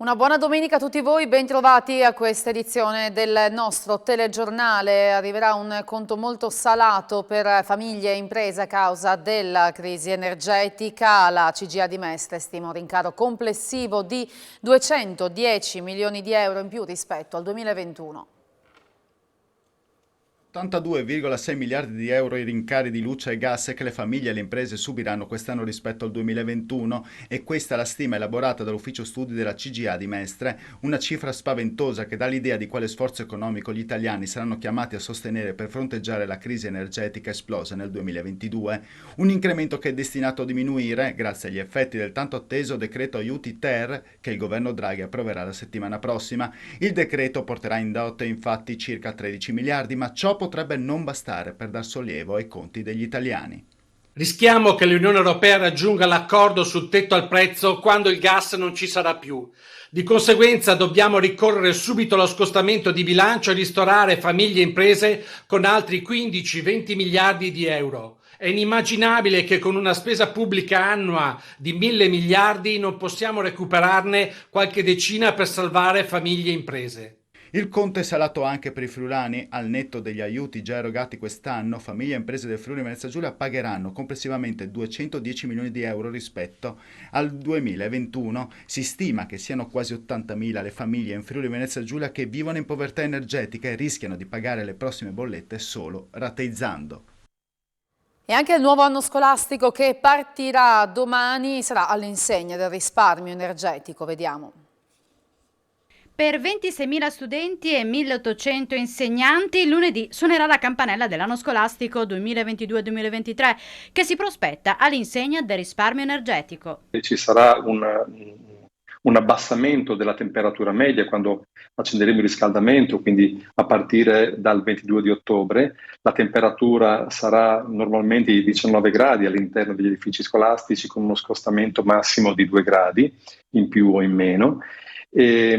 Una buona domenica a tutti voi, bentrovati a questa edizione del nostro telegiornale. Arriverà un conto molto salato per famiglie e imprese a causa della crisi energetica. La CGIA di Mestre stima un rincaro complessivo di 210 milioni di euro in più rispetto al 2021. 82,6 miliardi di euro i rincari di luce e gas che le famiglie e le imprese subiranno quest'anno rispetto al 2021 e questa è la stima elaborata dall'ufficio studi della CGIA di Mestre, una cifra spaventosa che dà l'idea di quale sforzo economico gli italiani saranno chiamati a sostenere per fronteggiare la crisi energetica esplosa nel 2022. Un incremento che è destinato a diminuire grazie agli effetti del tanto atteso decreto aiuti ter che il governo Draghi approverà la settimana prossima. Il decreto porterà in dote infatti circa 13 miliardi, ma ciò potrebbe non bastare per dar sollievo ai conti degli italiani. Rischiamo che l'Unione Europea raggiunga l'accordo sul tetto al prezzo quando il gas non ci sarà più. Di conseguenza dobbiamo ricorrere subito allo scostamento di bilancio e ristorare famiglie e imprese con altri 15-20 miliardi di euro. È inimmaginabile che con una spesa pubblica annua di 1.000 miliardi non possiamo recuperarne qualche decina per salvare famiglie e imprese. Il conto è salato anche per i friulani. Al netto degli aiuti già erogati quest'anno, famiglie e imprese del Friuli Venezia Giulia pagheranno complessivamente 210 milioni di euro rispetto al 2021. Si stima che siano quasi 80.000 le famiglie in Friuli Venezia Giulia che vivono in povertà energetica e rischiano di pagare le prossime bollette solo rateizzando. E anche il nuovo anno scolastico che partirà domani sarà all'insegna del risparmio energetico, vediamo. Per 26.000 studenti e 1.800 insegnanti, lunedì suonerà la campanella dell'anno scolastico 2022-2023 che si prospetta all'insegna del risparmio energetico. Ci sarà un abbassamento della temperatura media quando accenderemo il riscaldamento, quindi a partire dal 22 di ottobre. La temperatura sarà normalmente di 19 gradi all'interno degli edifici scolastici con uno scostamento massimo di 2 gradi in più o in meno. Il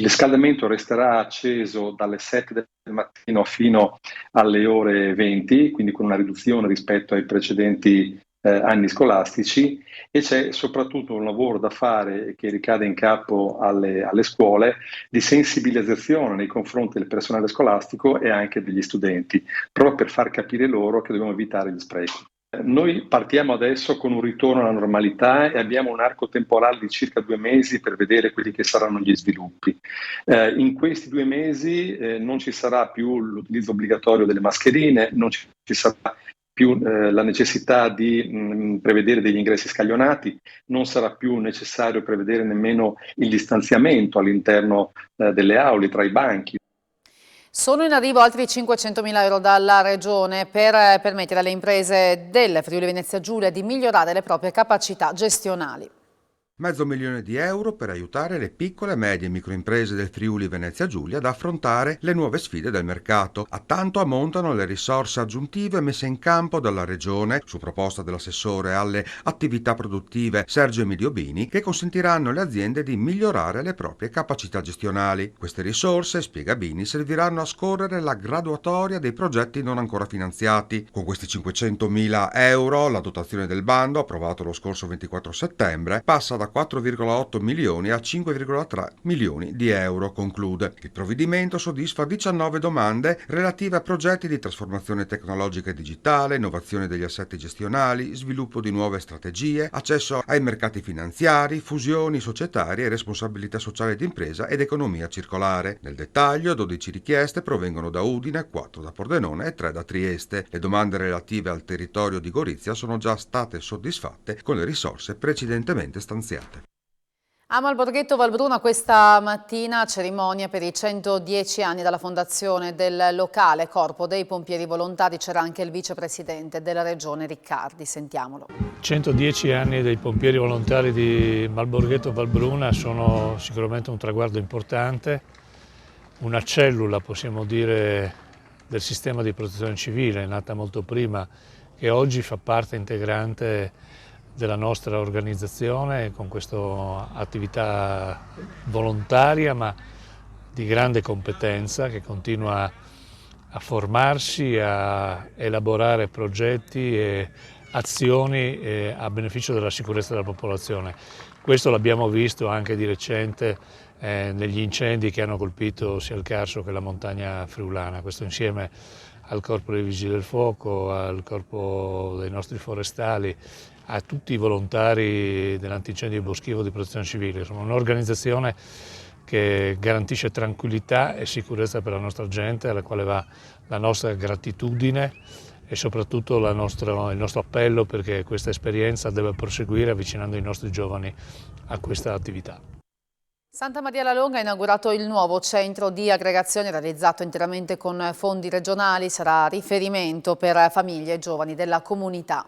riscaldamento resterà acceso dalle 7 del mattino fino alle ore 20, quindi con una riduzione rispetto ai precedenti anni scolastici, e c'è soprattutto un lavoro da fare che ricade in capo alle scuole di sensibilizzazione nei confronti del personale scolastico e anche degli studenti, proprio per far capire loro che dobbiamo evitare gli sprechi. Noi partiamo adesso con un ritorno alla normalità e abbiamo un arco temporale di circa 2 mesi per vedere quelli che saranno gli sviluppi. In questi 2 mesi non ci sarà più l'utilizzo obbligatorio delle mascherine, non ci sarà più la necessità di prevedere degli ingressi scaglionati, non sarà più necessario prevedere nemmeno il distanziamento all'interno delle aule, tra i banchi. Sono in arrivo altri 500.000 euro dalla Regione per permettere alle imprese del Friuli Venezia Giulia di migliorare le proprie capacità gestionali. €500.000 per aiutare le piccole, medie e microimprese del Friuli Venezia Giulia ad affrontare le nuove sfide del mercato. A tanto ammontano le risorse aggiuntive messe in campo dalla Regione, su proposta dell'assessore alle attività produttive Sergio Emilio Bini, che consentiranno alle aziende di migliorare le proprie capacità gestionali. Queste risorse, spiega Bini, serviranno a scorrere la graduatoria dei progetti non ancora finanziati. Con questi €500.000 la dotazione del bando, approvato lo scorso 24 settembre, passa da 4,8 milioni a 5,3 milioni di euro, conclude. Il provvedimento soddisfa 19 domande relative a progetti di trasformazione tecnologica e digitale, innovazione degli assetti gestionali, sviluppo di nuove strategie, accesso ai mercati finanziari, fusioni societarie e responsabilità sociale d'impresa ed economia circolare. Nel dettaglio, 12 richieste provengono da Udine, 4 da Pordenone e 3 da Trieste. Le domande relative al territorio di Gorizia sono già state soddisfatte con le risorse precedentemente stanziate. A Malborghetto Valbruna questa mattina cerimonia per i 110 anni dalla fondazione del locale Corpo dei Pompieri Volontari. C'era anche il vicepresidente della regione Riccardi, sentiamolo. 110 anni dei pompieri volontari di Malborghetto Valbruna sono sicuramente un traguardo importante, una cellula, possiamo dire, del sistema di protezione civile, nata molto prima, che oggi fa parte integrante della nostra organizzazione con questa attività volontaria ma di grande competenza che continua a formarsi, a elaborare progetti e azioni a beneficio della sicurezza della popolazione. Questo l'abbiamo visto anche di recente negli incendi che hanno colpito sia il Carso che la montagna friulana. Questo insieme al Corpo dei Vigili del Fuoco, al Corpo dei nostri forestali, a tutti i volontari dell'antincendio boschivo di Protezione Civile. Sono un'organizzazione che garantisce tranquillità e sicurezza per la nostra gente, alla quale va la nostra gratitudine e soprattutto il nostro appello, perché questa esperienza deve proseguire avvicinando i nostri giovani a questa attività. Santa Maria la Longa ha inaugurato il nuovo centro di aggregazione realizzato interamente con fondi regionali, sarà riferimento per famiglie e giovani della comunità.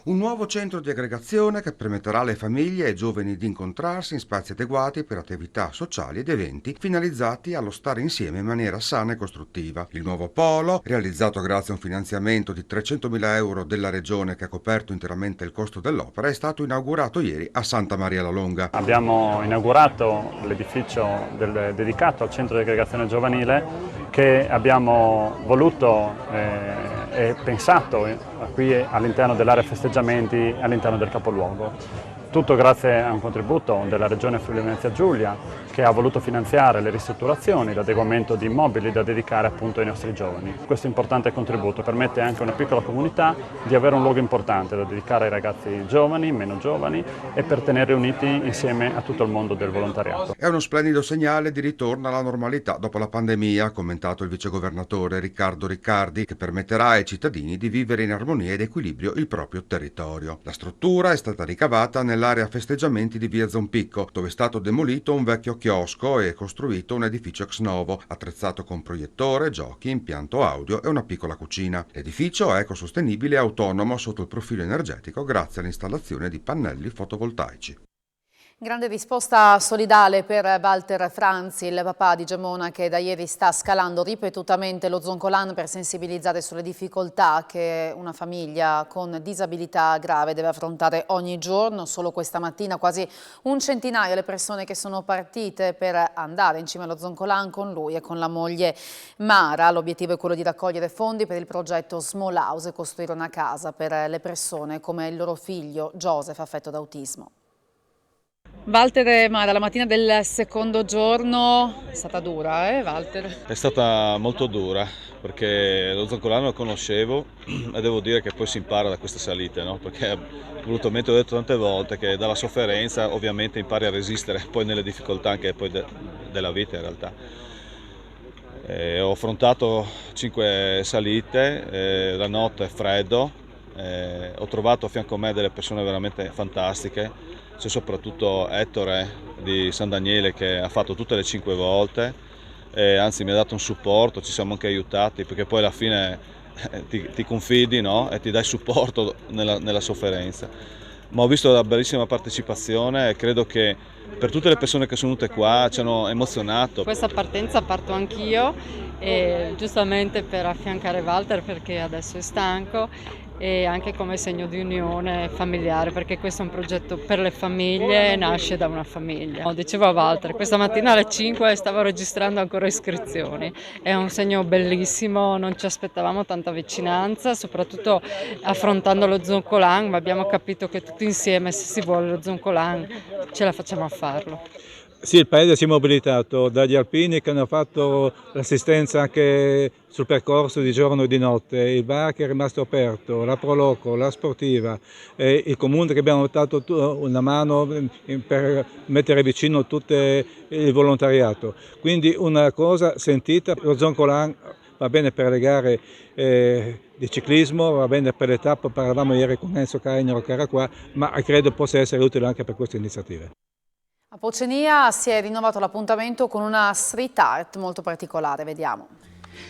Un nuovo centro di aggregazione che permetterà alle famiglie e ai giovani di incontrarsi in spazi adeguati per attività sociali ed eventi finalizzati allo stare insieme in maniera sana e costruttiva. Il nuovo polo, realizzato grazie a un finanziamento di 300.000 euro della Regione che ha coperto interamente il costo dell'opera, è stato inaugurato ieri a Santa Maria la Longa. Abbiamo inaugurato l'edificio dedicato al centro di aggregazione giovanile che abbiamo voluto e pensato qui all'interno dell'area festeggiamenti, all'interno del capoluogo. Tutto grazie a un contributo della Regione Friuli Venezia Giulia che ha voluto finanziare le ristrutturazioni, l'adeguamento di immobili da dedicare appunto ai nostri giovani. Questo importante contributo permette anche a una piccola comunità di avere un luogo importante da dedicare ai ragazzi giovani, meno giovani e per tenere uniti insieme a tutto il mondo del volontariato. È uno splendido segnale di ritorno alla normalità dopo la pandemia, ha commentato il vicegovernatore Riccardo Riccardi, che permetterà ai cittadini di vivere in armonia ed equilibrio il proprio territorio. La struttura è stata ricavata nell'area festeggiamenti di via Zompicco, dove è stato demolito un vecchio chiosco e costruito un edificio ex novo, attrezzato con proiettore, giochi, impianto audio e una piccola cucina. L'edificio è ecosostenibile e autonomo sotto il profilo energetico grazie all'installazione di pannelli fotovoltaici. Grande risposta solidale per Walter Franzi, il papà di Gemona che da ieri sta scalando ripetutamente lo Zoncolan per sensibilizzare sulle difficoltà che una famiglia con disabilità grave deve affrontare ogni giorno. Solo questa mattina quasi un centinaio le persone che sono partite per andare in cima allo Zoncolan con lui e con la moglie Mara. L'obiettivo è quello di raccogliere fondi per il progetto Small House e costruire una casa per le persone come il loro figlio Joseph affetto da autismo. Walter, ma dalla mattina del secondo giorno è stata dura, Walter? È stata molto dura perché lo Zoncolan lo conoscevo e devo dire che poi si impara da queste salite, no? Perché volutamente ho detto tante volte che dalla sofferenza ovviamente impari a resistere poi nelle difficoltà anche poi della vita in realtà. Ho affrontato 5 salite, la notte è freddo, ho trovato a fianco a me delle persone veramente fantastiche. C'è soprattutto Ettore di San Daniele che ha fatto tutte le 5 volte, anzi mi ha dato un supporto, ci siamo anche aiutati perché poi alla fine ti confidi, no? E ti dai supporto nella sofferenza. Ma ho visto una bellissima partecipazione e credo che per tutte le persone che sono venute qua ci hanno emozionato. Questa partenza parto anch'io, giustamente per affiancare Walter perché adesso è stanco e anche come segno di unione familiare perché questo è un progetto per le famiglie, nasce da una famiglia. Dicevo a Walter, questa mattina alle 5 stavo registrando ancora iscrizioni, è un segno bellissimo, non ci aspettavamo tanta vicinanza, soprattutto affrontando lo Zoncolan, ma abbiamo capito che tutti insieme se si vuole lo Zoncolan ce la facciamo a farlo. Sì, il paese si è mobilitato dagli alpini che hanno fatto l'assistenza anche sul percorso di giorno e di notte, il bar che è rimasto aperto, la Proloco, la Sportiva, il comune che abbiamo dato una mano per mettere vicino tutto il volontariato. Quindi una cosa sentita, lo Zoncolan va bene per le gare di ciclismo, va bene per le tappe, parlavamo ieri con Enzo Cagnero che era qua, ma credo possa essere utile anche per queste iniziative. A Pocenia si è rinnovato l'appuntamento con una street art molto particolare, vediamo.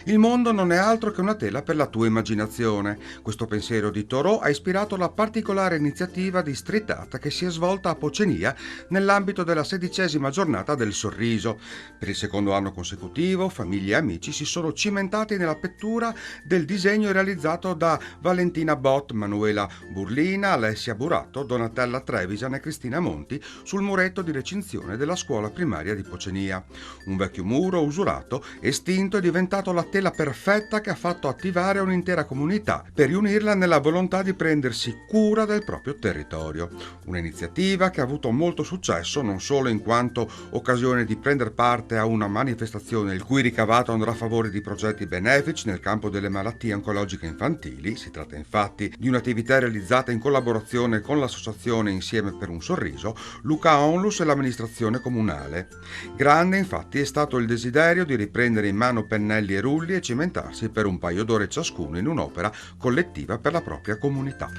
Il mondo non è altro che una tela per la tua immaginazione. Questo pensiero di Thoreau ha ispirato la particolare iniziativa di street art che si è svolta a Pocenia nell'ambito della 16ª giornata del sorriso. Per il secondo anno consecutivo, famiglie e amici si sono cimentati nella pittura del disegno realizzato da Valentina Bott, Manuela Burlina, Alessia Buratto, Donatella Trevisan e Cristina Monti sul muretto di recinzione della scuola primaria di Pocenia. Un vecchio muro usurato, estinto, è diventato la tela perfetta che ha fatto attivare un'intera comunità per riunirla nella volontà di prendersi cura del proprio territorio. Un'iniziativa che ha avuto molto successo non solo in quanto occasione di prendere parte a una manifestazione il cui ricavato andrà a favore di progetti benefici nel campo delle malattie oncologiche infantili. Si tratta infatti di un'attività realizzata in collaborazione con l'associazione Insieme per un Sorriso, Luca Onlus e l'amministrazione comunale. Grande infatti è stato il desiderio di riprendere in mano pennelli e rulli e cimentarsi per un paio d'ore ciascuno in un'opera collettiva per la propria comunità.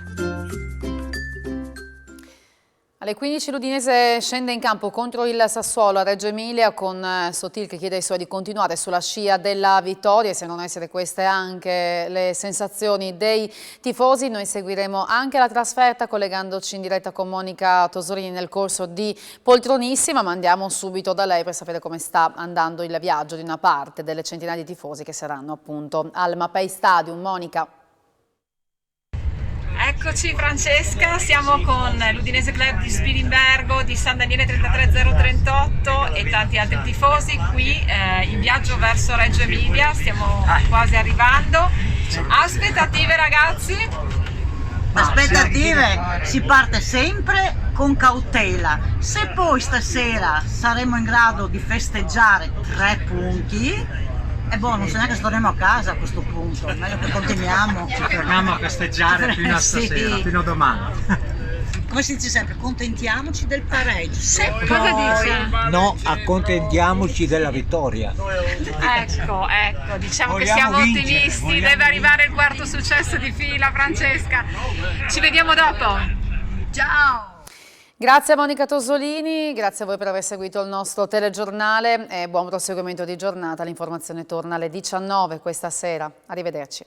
Alle 15 l'Udinese scende in campo contro il Sassuolo a Reggio Emilia con Sotil che chiede ai suoi di continuare sulla scia della vittoria, e se non essere queste anche le sensazioni dei tifosi. Noi seguiremo anche la trasferta collegandoci in diretta con Monica Tosolini nel corso di Poltronissima, ma andiamo subito da lei per sapere come sta andando il viaggio di una parte delle centinaia di tifosi che saranno appunto al Mapei Stadium. Monica. Eccoci Francesca, siamo con l'Udinese Club di Spilimbergo, di San Daniele 33038 e tanti altri tifosi qui in viaggio verso Reggio Emilia, stiamo quasi arrivando. Aspettative ragazzi? Aspettative, si parte sempre con cautela. Se poi stasera saremo in grado di festeggiare 3 punti, e boh, non so neanche se torniamo a casa a questo punto, meglio che continuiamo. Ci fermiamo a festeggiare fino a stasera, fino a domani. Come si dice sempre, contentiamoci del pareggio. Se Cosa poi... dice? No, accontentiamoci della vittoria. Ecco, diciamo che siamo ottimisti, deve arrivare il quarto successo di fila Francesca. Ci vediamo dopo. Ciao! Grazie a Monica Tosolini, grazie a voi per aver seguito il nostro telegiornale e buon proseguimento di giornata. L'informazione torna alle 19 questa sera. Arrivederci.